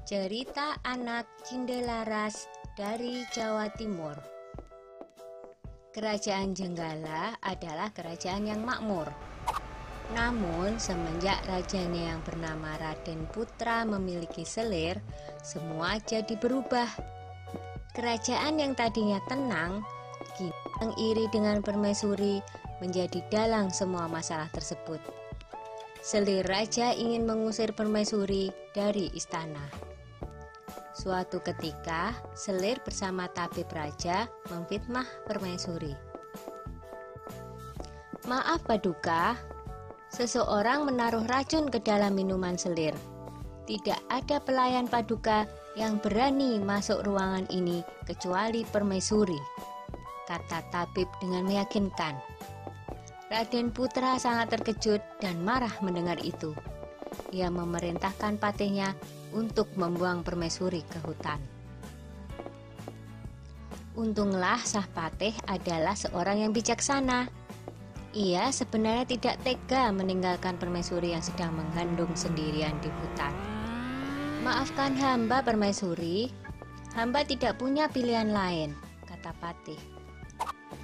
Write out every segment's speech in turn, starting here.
Cerita anak Cindelaras dari Jawa Timur. Kerajaan Jenggala adalah kerajaan yang makmur. Namun semenjak rajanya yang bernama Raden Putra memiliki selir, semua jadi berubah. Kerajaan yang tadinya tenang, kini yang iri dengan permaisuri menjadi dalang semua masalah tersebut. Selir raja ingin mengusir permaisuri dari istana. Suatu ketika, Selir bersama tabib raja memfitnah permaisuri. "Maaf Paduka, seseorang menaruh racun ke dalam minuman Selir. Tidak ada pelayan Paduka yang berani masuk ruangan ini kecuali permaisuri," kata tabib dengan meyakinkan. Raden Putra sangat terkejut dan marah mendengar itu. Ia memerintahkan patihnya untuk membuang permaisuri ke hutan. Untunglah Sang Patih adalah seorang yang bijaksana. Ia sebenarnya tidak tega meninggalkan permaisuri yang sedang mengandung sendirian di hutan. "Maafkan hamba permaisuri, hamba tidak punya pilihan lain," kata Patih.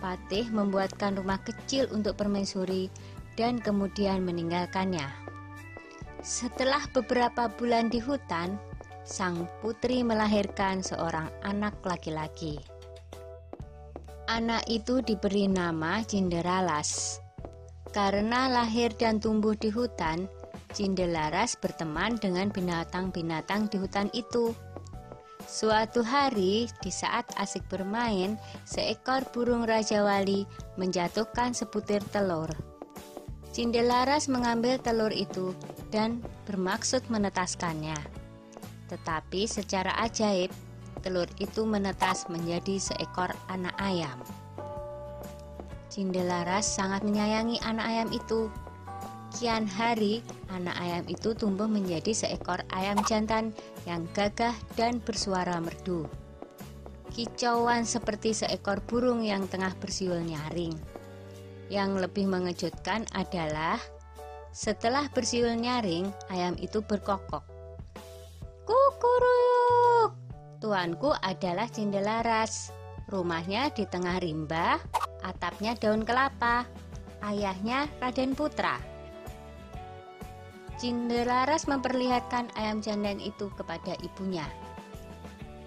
Patih membuatkan rumah kecil untuk permaisuri dan kemudian meninggalkannya. Setelah beberapa bulan di hutan, sang putri melahirkan seorang anak laki-laki. Anak itu diberi nama Cinderalas. Karena lahir dan tumbuh di hutan, Cindelaras berteman dengan binatang-binatang di hutan itu. Suatu hari, di saat asik bermain, seekor burung Raja Wali menjatuhkan sebutir telur. Cindelaras mengambil telur itu dan bermaksud menetaskannya. Tetapi secara ajaib, telur itu menetas menjadi seekor anak ayam. Cindelaras sangat menyayangi anak ayam itu. Kian hari, anak ayam itu tumbuh menjadi seekor ayam jantan yang gagah dan bersuara merdu. Kicauan seperti seekor burung yang tengah bersiul nyaring. Yang lebih mengejutkan adalah setelah bersiul nyaring, ayam itu berkokok. "Kukuruyuk, tuanku adalah Cindelaras. Rumahnya di tengah rimba, atapnya daun kelapa. Ayahnya Raden Putra." Cindelaras memperlihatkan ayam jantan itu kepada ibunya.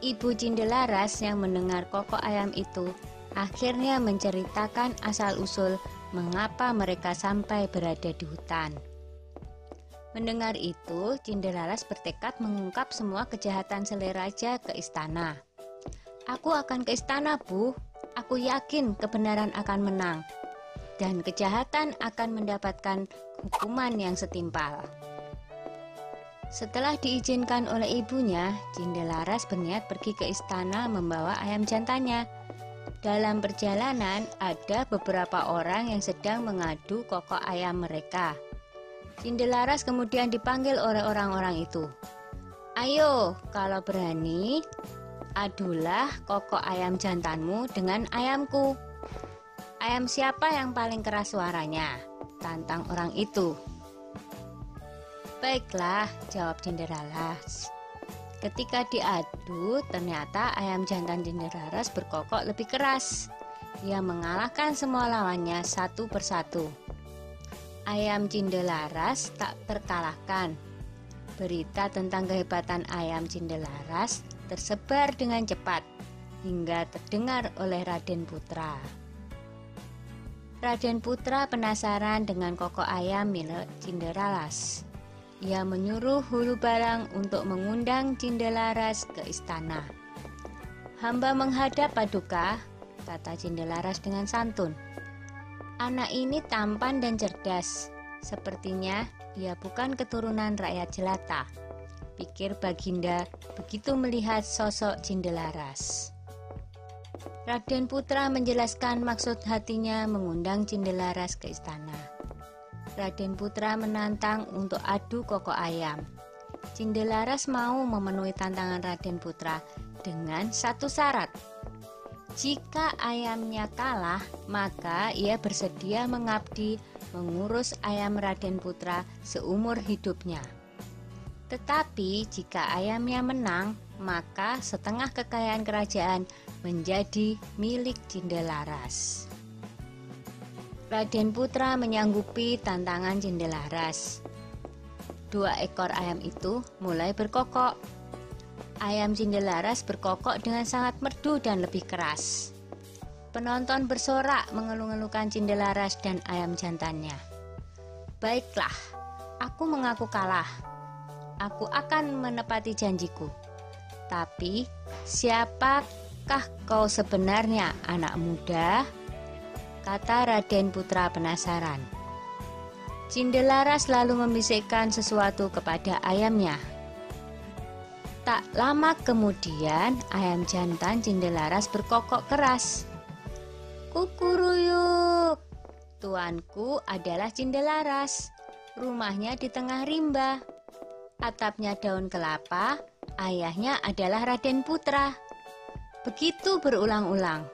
Ibu Cindelaras yang mendengar kokok ayam itu akhirnya menceritakan asal-usul mengapa mereka sampai berada di hutan. Mendengar itu, Cindelaras bertekad mengungkap semua kejahatan Selir Raja ke istana. "Aku akan ke istana, Bu. Aku yakin kebenaran akan menang, dan kejahatan akan mendapatkan hukuman yang setimpal." Setelah diizinkan oleh ibunya, Cindelaras berniat pergi ke istana membawa ayam jantannya. Dalam perjalanan, ada beberapa orang yang sedang mengadu kokok ayam mereka. Cindelaras kemudian dipanggil oleh orang-orang itu. "Ayo, kalau berani, adulah kokok ayam jantanmu dengan ayamku. Ayam siapa yang paling keras suaranya?" tantang orang itu. "Baiklah," jawab Cinderaras. Ketika diadu, ternyata ayam jantan Cinderaras berkokok lebih keras. Ia mengalahkan semua lawannya satu persatu. Ayam Cindelaras tak terkalahkan. Berita tentang kehebatan ayam Cindelaras tersebar dengan cepat hingga terdengar oleh Raden Putra. Raden Putra penasaran dengan kokok ayam milik Cinderaras. Ia menyuruh Hulu Balang untuk mengundang Cindelaras ke istana. "Hamba menghadap Paduka," kata Cindelaras dengan santun. "Anak ini tampan dan cerdas. Sepertinya ia bukan keturunan rakyat jelata," pikir Baginda begitu melihat sosok Cindelaras. Raden Putra menjelaskan maksud hatinya mengundang Cindelaras ke istana. Raden Putra menantang untuk adu kokok ayam. Cindelaras mau memenuhi tantangan Raden Putra dengan satu syarat. Jika ayamnya kalah, maka ia bersedia mengabdi mengurus ayam Raden Putra seumur hidupnya. Tetapi jika ayamnya menang, maka setengah kekayaan kerajaan menjadi milik Cindelaras. Raden Putra menyanggupi tantangan Cindelaras. 2 ekor ayam itu mulai berkokok. Ayam Cindelaras berkokok dengan sangat merdu dan lebih keras. Penonton bersorak mengeluh-elukan Cindelaras dan ayam jantannya. Baiklah, aku mengaku kalah. Aku akan menepati janjiku. Tapi, siapakah kau sebenarnya, anak muda? Kata Raden Putra penasaran. Cindelaras lalu membisikkan sesuatu kepada ayamnya. Tak lama kemudian, ayam jantan Cindelaras berkokok keras. Kukuruyuk, tuanku adalah Cindelaras. Rumahnya di tengah rimba. Atapnya daun kelapa, ayahnya adalah Raden Putra. Begitu berulang-ulang.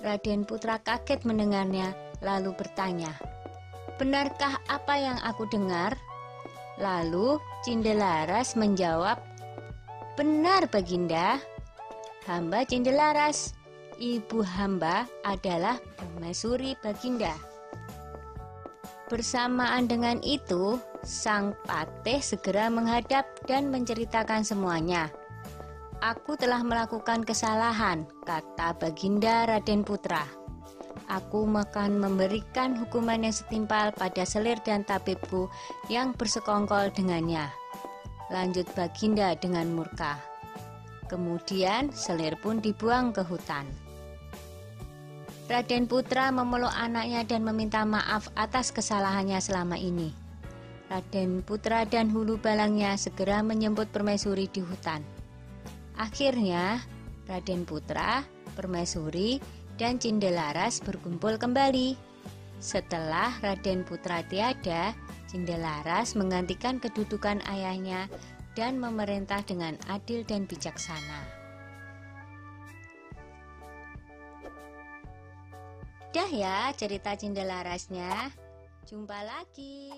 Raden Putra kaget mendengarnya, lalu bertanya, "Benarkah apa yang aku dengar?" Lalu Cindelaras menjawab, "Benar, Baginda. Hamba Cindelaras. Ibu hamba adalah permaisuri Baginda." Bersamaan dengan itu, sang patih segera menghadap dan menceritakan semuanya. "Aku telah melakukan kesalahan," kata Baginda Raden Putra. "Aku akan memberikan hukuman yang setimpal pada selir dan tabibku yang bersekongkol dengannya," lanjut Baginda dengan murka. Kemudian selir pun dibuang ke hutan. Raden Putra memeluk anaknya dan meminta maaf atas kesalahannya selama ini. Raden Putra dan hulu balangnya segera menjemput permaisuri di hutan. Akhirnya, Raden Putra, permaisuri, dan Cindelaras berkumpul kembali. Setelah Raden Putra tiada, Cindelaras menggantikan kedudukan ayahnya dan memerintah dengan adil dan bijaksana. Dah ya cerita Cindelarasnya. Jumpa lagi.